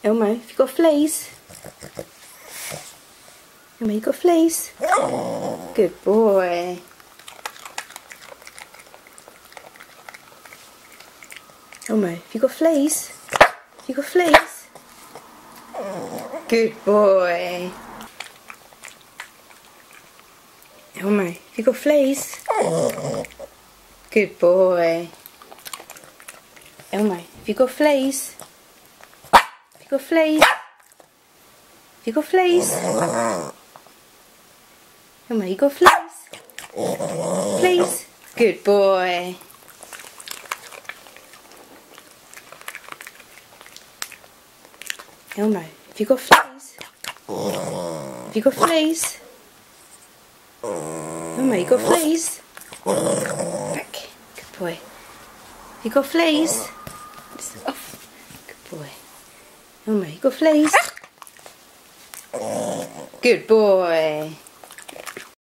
Elmo, have you got fleas? Elmo, you got fleas? Good boy. Elmo, have you got fleas? Have you got fleas? Good boy. Elmo, have you got fleas? Good boy. Elmo, have you got fleas? Have you got fleas? Have you got fleas? Elmo, you got fleas? Fleas? Good boy. Elmo, have you got fleas? Have you got fleas? Elmo, you got fleas? Back. Good boy. Have you got fleas? It's off. Good boy. Elmo, you got fleas? Good boy.